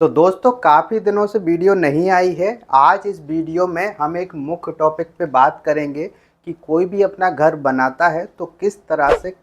तो दोस्तों काफ़ी दिनों से वीडियो नहीं आई है। आज इस वीडियो में हम एक मुख्य टॉपिक पे बात करेंगे कि कोई भी अपना घर बनाता है तो किस तरह से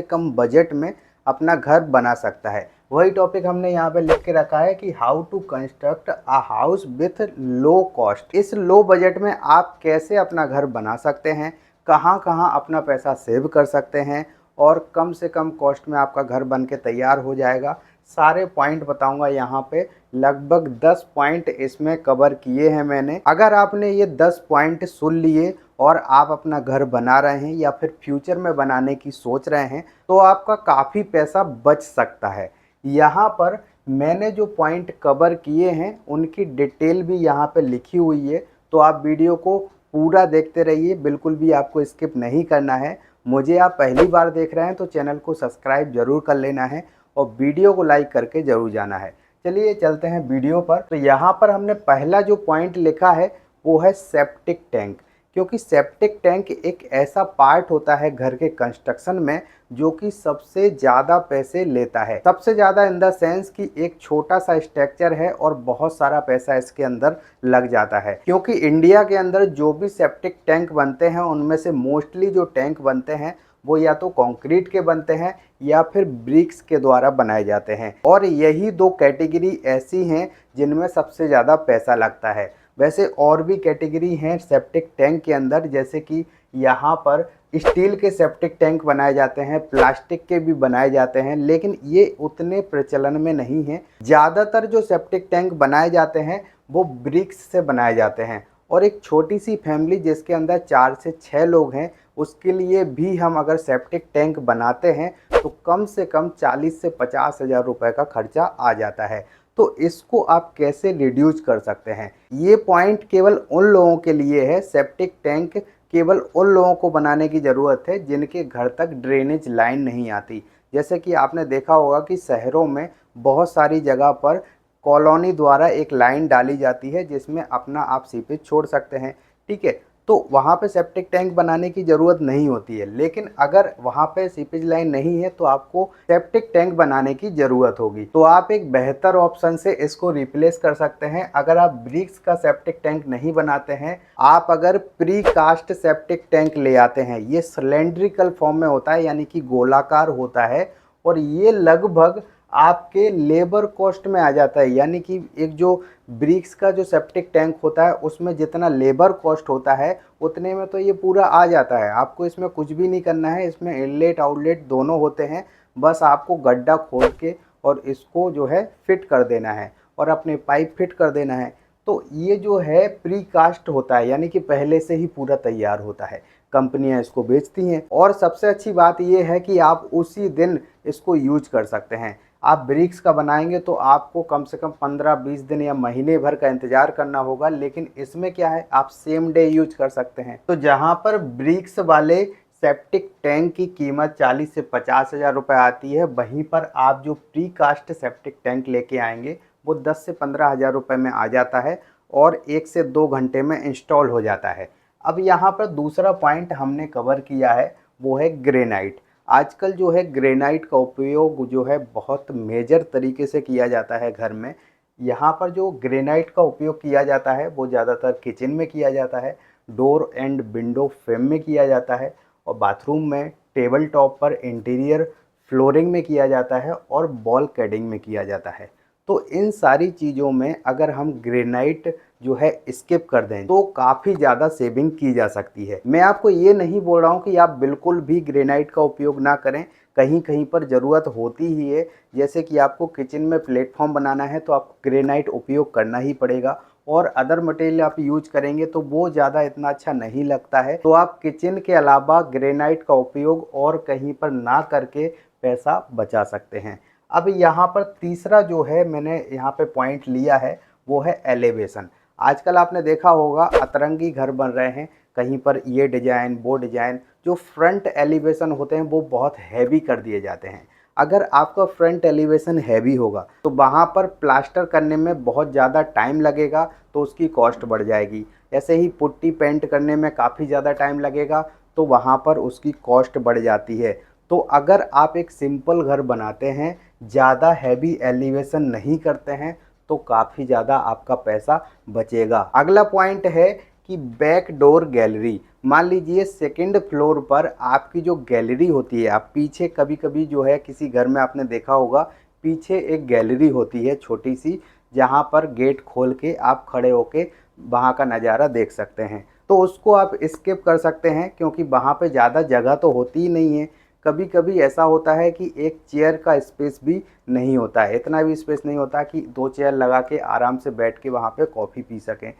कम बजट में अपना घर बना सकता है। वही टॉपिक हमने यहाँ पे लिख के रखा है कि how to construct a house with low cost. इस लो बजट में आप कैसे अपना घर बना सकते हैं, कहाँ कहाँ अपना पैसा सेव कर सकते हैं और कम से कम कॉस्ट में आपका घर बन के तैयार हो जाएगा। सारे पॉइंट बताऊंगा यहाँ पे। लगभग 10 पॉइंट इसमें कवर किए हैं मैंने। अगर आपने ये 10 पॉइंट सुन लिए और आप अपना घर बना रहे हैं या फिर फ्यूचर में बनाने की सोच रहे हैं तो आपका काफ़ी पैसा बच सकता है। यहाँ पर मैंने जो पॉइंट कवर किए हैं उनकी डिटेल भी यहाँ पे लिखी हुई है, तो आप वीडियो को पूरा देखते रहिए, बिल्कुल भी आपको स्किप नहीं करना है। मुझे आप पहली बार देख रहे हैं तो चैनल को सब्सक्राइब जरूर कर लेना है और वीडियो को लाइक करके ज़रूर जाना है। चलिए चलते हैं वीडियो पर। तो यहाँ पर हमने पहला जो पॉइंट लिखा है वो है सेप्टिक टैंक, क्योंकि सेप्टिक टैंक एक ऐसा पार्ट होता है घर के कंस्ट्रक्शन में जो कि सबसे ज़्यादा पैसे लेता है। सबसे ज़्यादा इन द सेंस कि एक छोटा सा स्ट्रक्चर है और बहुत सारा पैसा इसके अंदर लग जाता है। क्योंकि इंडिया के अंदर जो भी सेप्टिक टैंक बनते हैं उनमें से मोस्टली जो टैंक बनते हैं वो या तो कंक्रीट के बनते हैं या फिर ब्रिक्स के द्वारा बनाए जाते हैं, और यही दो कैटेगरी ऐसी हैं जिनमें सबसे ज़्यादा पैसा लगता है। वैसे और भी कैटेगरी हैं सेप्टिक टैंक के अंदर, जैसे कि यहाँ पर स्टील के सेप्टिक टैंक बनाए जाते हैं, प्लास्टिक के भी बनाए जाते हैं, लेकिन ये उतने प्रचलन में नहीं हैं। ज़्यादातर जो सेप्टिक टैंक बनाए जाते हैं वो ब्रिक्स से बनाए जाते हैं, और एक छोटी सी फैमिली जिसके अंदर 4 से 6 लोग हैं उसके लिए भी हम अगर सेप्टिक टैंक बनाते हैं तो कम से कम 40 से 50 हज़ार रुपये का खर्चा आ जाता है। तो इसको आप कैसे रिड्यूस कर सकते हैं, ये पॉइंट केवल उन लोगों के लिए है। सेप्टिक टैंक केवल उन लोगों को बनाने की ज़रूरत है जिनके घर तक ड्रेनेज लाइन नहीं आती। जैसे कि आपने देखा होगा कि शहरों में बहुत सारी जगह पर कॉलोनी द्वारा एक लाइन डाली जाती है जिसमें अपना आप सीपेज छोड़ सकते हैं, ठीक है। तो वहाँ पे सेप्टिक टैंक बनाने की ज़रूरत नहीं होती है, लेकिन अगर वहाँ पे सीपेज लाइन नहीं है तो आपको सेप्टिक टैंक बनाने की ज़रूरत होगी। तो आप एक बेहतर ऑप्शन से इसको रिप्लेस कर सकते हैं। अगर आप ब्रिक्स का सेप्टिक टैंक नहीं बनाते हैं, आप अगर प्री कास्ट सेप्टिक टैंक ले आते हैं, ये सिलेंड्रिकल फॉर्म में होता है यानी कि गोलाकार होता है, और ये लगभग आपके लेबर कॉस्ट में आ जाता है। यानी कि एक जो ब्रिक्स का जो सेप्टिक टैंक होता है उसमें जितना लेबर कॉस्ट होता है उतने में तो ये पूरा आ जाता है। आपको इसमें कुछ भी नहीं करना है, इसमें इनलेट आउटलेट दोनों होते हैं, बस आपको गड्ढा खोद के और इसको जो है फिट कर देना है और अपने पाइप फिट कर देना है। तो ये जो है प्री कास्ट होता है, यानी कि पहले से ही पूरा तैयार होता है, कंपनियां इसको बेचती हैं। और सबसे अच्छी बात ये है कि आप उसी दिन इसको यूज कर सकते हैं। आप ब्रिक्स का बनाएंगे तो आपको कम से कम 15-20 दिन या महीने भर का इंतज़ार करना होगा, लेकिन इसमें क्या है आप सेम डे यूज कर सकते हैं। तो जहाँ पर ब्रिक्स वाले सेप्टिक टैंक की कीमत 40 से 50 हज़ार रुपये आती है, वहीं पर आप जो प्री कास्ट सेप्टिक टैंक लेके आएंगे वो 10 से 15 हज़ार रुपये में आ जाता है और 1 से 2 घंटे में इंस्टॉल हो जाता है। अब यहाँ पर दूसरा पॉइंट हमने कवर किया है वो है ग्रेनाइट। आजकल जो है ग्रेनाइट का उपयोग जो है बहुत मेजर तरीके से किया जाता है घर में। यहाँ पर जो ग्रेनाइट का उपयोग किया जाता है वो ज़्यादातर किचन में किया जाता है, डोर एंड विंडो फ्रेम में किया जाता है, और बाथरूम में, टेबल टॉप पर, इंटीरियर फ्लोरिंग में किया जाता है और वॉल कैडिंग में किया जाता है। तो इन सारी चीज़ों में अगर हम ग्रेनाइट जो है स्किप कर दें तो काफ़ी ज़्यादा सेविंग की जा सकती है। मैं आपको ये नहीं बोल रहा हूँ कि आप बिल्कुल भी ग्रेनाइट का उपयोग ना करें, कहीं कहीं पर ज़रूरत होती ही है। जैसे कि आपको किचन में प्लेटफॉर्म बनाना है तो आपको ग्रेनाइट उपयोग करना ही पड़ेगा, और अदर मटेरियल आप यूज करेंगे तो वो ज़्यादा इतना अच्छा नहीं लगता है। तो आप किचन के अलावा ग्रेनाइट का उपयोग और कहीं पर ना करके पैसा बचा सकते हैं। अब यहाँ पर तीसरा जो है मैंने यहाँ पे पॉइंट लिया है वो है एलिवेशन। आजकल आपने देखा होगा अतरंगी घर बन रहे हैं, कहीं पर ये डिज़ाइन वो डिज़ाइन, जो फ्रंट एलिवेशन होते हैं वो बहुत हैवी कर दिए जाते हैं। अगर आपका फ्रंट एलिवेशन हैवी होगा तो वहाँ पर प्लास्टर करने में बहुत ज़्यादा टाइम लगेगा, तो उसकी कॉस्ट बढ़ जाएगी। ऐसे ही पुट्टी पेंट करने में काफ़ी ज़्यादा टाइम लगेगा, तो वहाँ पर उसकी कॉस्ट बढ़ जाती है। तो अगर आप एक सिंपल घर बनाते हैं, ज़्यादा हैवी एलिवेशन नहीं करते हैं, तो काफ़ी ज़्यादा आपका पैसा बचेगा। अगला पॉइंट है कि बैक डोर गैलरी। मान लीजिए सेकंड फ्लोर पर आपकी जो गैलरी होती है, आप पीछे कभी कभी जो है किसी घर में आपने देखा होगा, पीछे एक गैलरी होती है छोटी सी, जहाँ पर गेट खोल के आप खड़े होके वहाँ का नज़ारा देख सकते हैं। तो उसको आप स्किप कर सकते हैं क्योंकि वहाँ पे ज़्यादा जगह तो होती ही नहीं है। कभी कभी ऐसा होता है कि एक चेयर का स्पेस भी नहीं होता है, इतना भी स्पेस नहीं होता कि 2 चेयर लगा के आराम से बैठ के वहाँ पे कॉफ़ी पी सकें।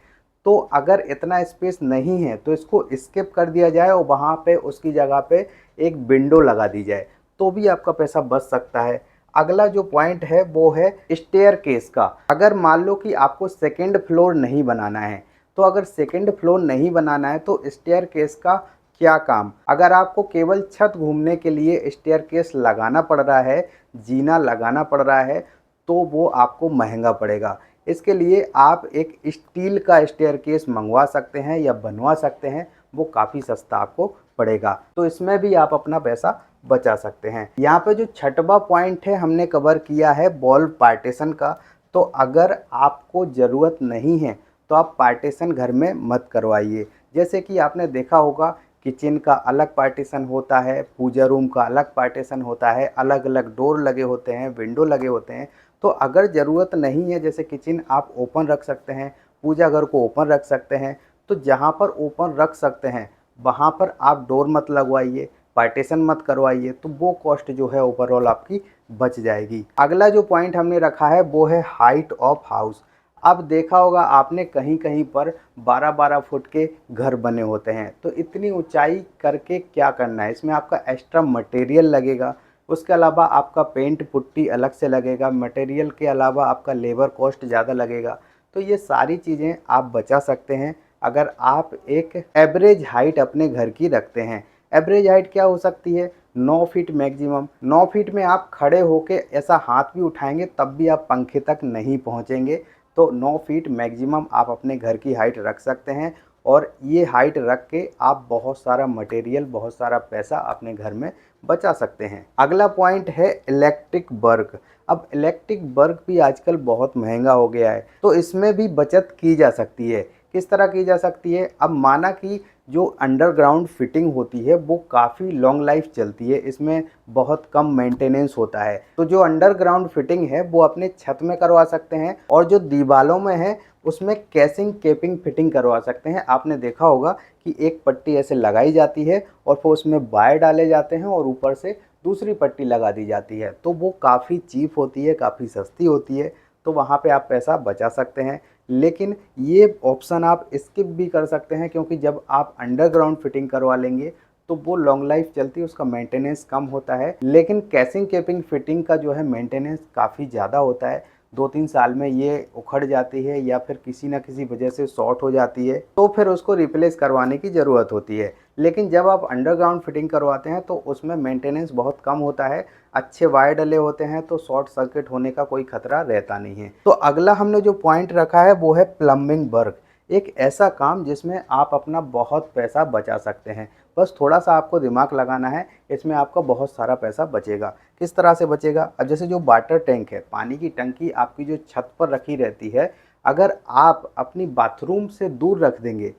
तो अगर इतना स्पेस नहीं है तो इसको स्किप कर दिया जाए और वहाँ पे उसकी जगह पे एक विंडो लगा दी जाए, तो भी आपका पैसा बच सकता है। अगला जो पॉइंट है वो है स्टेयर केस का। अगर मान लो कि आपको सेकंड फ्लोर नहीं बनाना है, तो अगर सेकंड फ्लोर नहीं बनाना है तो स्टेयर केस का क्या काम। अगर आपको केवल छत घूमने के लिए स्टेयर केस लगाना पड़ रहा है, जीना लगाना पड़ रहा है, तो वो आपको महंगा पड़ेगा। इसके लिए आप एक स्टील का स्टेयरकेस मंगवा सकते हैं या बनवा सकते हैं, वो काफ़ी सस्ता आपको पड़ेगा। तो इसमें भी आप अपना पैसा बचा सकते हैं। यहाँ पे जो छठवां पॉइंट है हमने कवर किया है वॉल पार्टीशन का। तो अगर आपको ज़रूरत नहीं है तो आप पार्टीशन घर में मत करवाइए। जैसे कि आपने देखा होगा, किचन का अलग पार्टीशन होता है, पूजा रूम का अलग पार्टीशन होता है, अलग अलग डोर लगे होते हैं, विंडो लगे होते हैं। तो अगर ज़रूरत नहीं है, जैसे किचन आप ओपन रख सकते हैं, पूजा घर को ओपन रख सकते हैं, तो जहाँ पर ओपन रख सकते हैं वहाँ पर आप डोर मत लगवाइए, पार्टीशन मत करवाइए, तो वो कॉस्ट जो है ओवरऑल आपकी बच जाएगी। अगला जो पॉइंट हमने रखा है वो है हाइट ऑफ हाउस। अब देखा होगा आपने कहीं कहीं पर 12-12 फुट के घर बने होते हैं, तो इतनी ऊंचाई करके क्या करना है, इसमें आपका एक्स्ट्रा मटेरियल लगेगा, उसके अलावा आपका पेंट पुट्टी अलग से लगेगा, मटेरियल के अलावा आपका लेबर कॉस्ट ज़्यादा लगेगा। तो ये सारी चीज़ें आप बचा सकते हैं अगर आप एक एवरेज हाइट अपने घर की रखते हैं। एवरेज हाइट क्या हो सकती है, 9 फीट मैक्सिमम। 9 फीट में आप खड़े होके ऐसा हाथ भी उठाएंगे तब भी आप पंखे तक नहीं पहुँचेंगे। तो 9 फीट मैक्सिमम आप अपने घर की हाइट रख सकते हैं और ये हाइट रख के आप बहुत सारा मटेरियल, बहुत सारा पैसा अपने घर में बचा सकते हैं। अगला पॉइंट है इलेक्ट्रिक बल्ब। अब इलेक्ट्रिक बल्ब भी आजकल बहुत महंगा हो गया है, तो इसमें भी बचत की जा सकती है। किस तरह की जा सकती है, अब माना कि जो अंडरग्राउंड फिटिंग होती है वो काफ़ी लॉन्ग लाइफ चलती है, इसमें बहुत कम मेंटेनेंस होता है। तो जो अंडरग्राउंड फिटिंग है वो अपने छत में करवा सकते हैं और जो दीवारों में है उसमें कैसिंग केपिंग फिटिंग करवा सकते हैं। आपने देखा होगा कि एक पट्टी ऐसे लगाई जाती है और फिर उसमें वायर डाले जाते हैं और ऊपर से दूसरी पट्टी लगा दी जाती है, तो वो काफ़ी चीप होती है, काफ़ी सस्ती होती है। तो वहाँ पे आप पैसा बचा सकते हैं। लेकिन ये ऑप्शन आप स्किप भी कर सकते हैं क्योंकि जब आप अंडरग्राउंड फिटिंग करवा लेंगे तो वो लॉन्ग लाइफ चलती है, उसका मेंटेनेंस कम होता है। लेकिन कैसिंग केपिंग फिटिंग का जो है मेंटेनेंस काफ़ी ज़्यादा होता है। 2-3 साल में ये उखड़ जाती है या फिर किसी ना किसी वजह से शॉर्ट हो जाती है, तो फिर उसको रिप्लेस करवाने की ज़रूरत होती है। लेकिन जब आप अंडरग्राउंड फिटिंग करवाते हैं तो उसमें मेंटेनेंस बहुत कम होता है, अच्छे वायर डले होते हैं, तो शॉर्ट सर्किट होने का कोई खतरा रहता नहीं है। तो अगला हमने जो पॉइंट रखा है वो है प्लम्बिंग वर्क। एक ऐसा काम जिसमें आप अपना बहुत पैसा बचा सकते हैं। बस थोड़ा सा आपको दिमाग लगाना है, इसमें आपका बहुत सारा पैसा बचेगा। किस तरह से बचेगा, अब जैसे जो वाटर टैंक है, पानी की टंकी आपकी जो छत पर रखी रहती है, अगर आप अपनी बाथरूम से दूर रख देंगे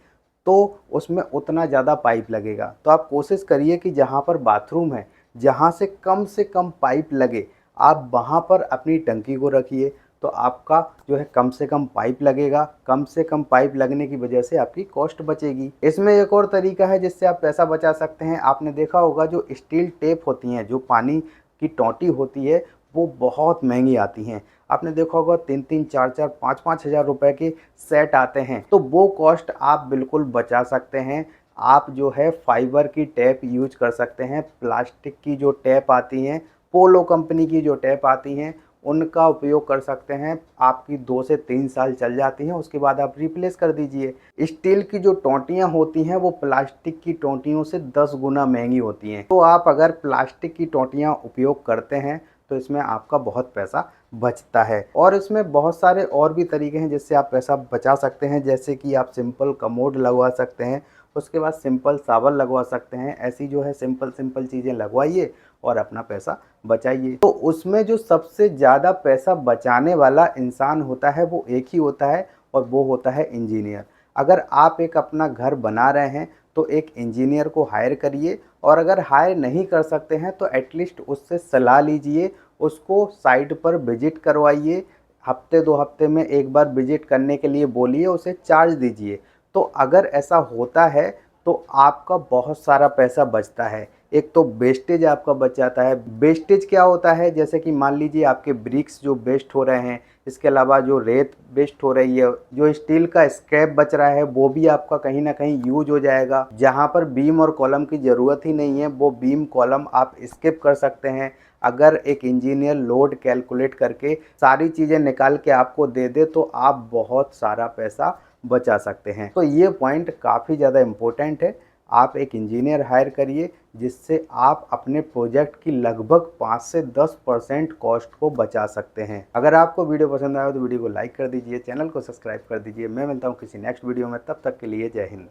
तो उसमें उतना ज़्यादा पाइप लगेगा। तो आप कोशिश करिए कि जहाँ पर बाथरूम है, जहाँ से कम पाइप लगे, आप वहाँ पर अपनी टंकी को रखिए। तो आपका जो है कम से कम पाइप लगेगा, कम से कम पाइप लगने की वजह से आपकी कॉस्ट बचेगी। इसमें एक और तरीका है जिससे आप पैसा बचा सकते हैं। आपने देखा होगा जो स्टील टेप होती हैं, जो पानी की टोंटी होती है, वो बहुत महंगी आती हैं। आपने देखा होगा 3-3, 4-4, 5-5 हज़ार रुपए के सेट आते हैं, तो वो कॉस्ट आप बिल्कुल बचा सकते हैं। आप जो है फाइबर की टैप यूज कर सकते हैं, प्लास्टिक की जो टैप आती हैं, पोलो कंपनी की जो टैप आती हैं, उनका उपयोग कर सकते हैं। आपकी 2 से 3 साल चल जाती हैं, उसके बाद आप रिप्लेस कर दीजिए। स्टील की जो टोंटियाँ होती हैं वो प्लास्टिक की टोंटियों से 10 गुना महंगी होती हैं। तो आप अगर प्लास्टिक की टोंटियाँ उपयोग करते हैं तो इसमें आपका बहुत पैसा बचता है। और इसमें बहुत सारे और भी तरीके हैं जिससे आप पैसा बचा सकते हैं, जैसे कि आप सिंपल कमोड लगवा सकते हैं, उसके बाद सिंपल शावर लगवा सकते हैं। ऐसी जो है सिंपल सिंपल चीज़ें लगवाइए और अपना पैसा बचाइए। तो उसमें जो सबसे ज़्यादा पैसा बचाने वाला इंसान होता है वो एक ही होता है, और वो होता है इंजीनियर। अगर आप एक अपना घर बना रहे हैं तो एक इंजीनियर को हायर करिए, और अगर हायर नहीं कर सकते हैं तो एटलीस्ट उससे सलाह लीजिए, उसको साइट पर विजिट करवाइए, हफ्ते 2 हफ्ते में एक बार विजिट करने के लिए बोलिए, उसे चार्ज दीजिए। तो अगर ऐसा होता है तो आपका बहुत सारा पैसा बचता है। एक तो वेस्टेज आपका बच जाता है। वेस्टेज क्या होता है, जैसे कि मान लीजिए आपके ब्रिक्स जो वेस्ट हो रहे हैं, इसके अलावा जो रेत वेस्ट हो रही है, जो स्टील का स्क्रैप बच रहा है वो भी आपका कहीं ना कहीं यूज हो जाएगा। जहाँ पर बीम और कॉलम की ज़रूरत ही नहीं है वो बीम कॉलम आप स्किप कर सकते हैं। अगर एक इंजीनियर लोड कैलकुलेट करके सारी चीज़ें निकाल के आपको दे दे तो आप बहुत सारा पैसा बचा सकते हैं। तो ये पॉइंट काफ़ी ज़्यादा इम्पोर्टेंट है। आप एक इंजीनियर हायर करिए, जिससे आप अपने प्रोजेक्ट की लगभग 5 से 10% कॉस्ट को बचा सकते हैं। अगर आपको वीडियो पसंद आया तो वीडियो को लाइक कर दीजिए, चैनल को सब्सक्राइब कर दीजिए। मैं मिलता हूँ किसी नेक्स्ट वीडियो में, तब तक के लिए जय हिंद।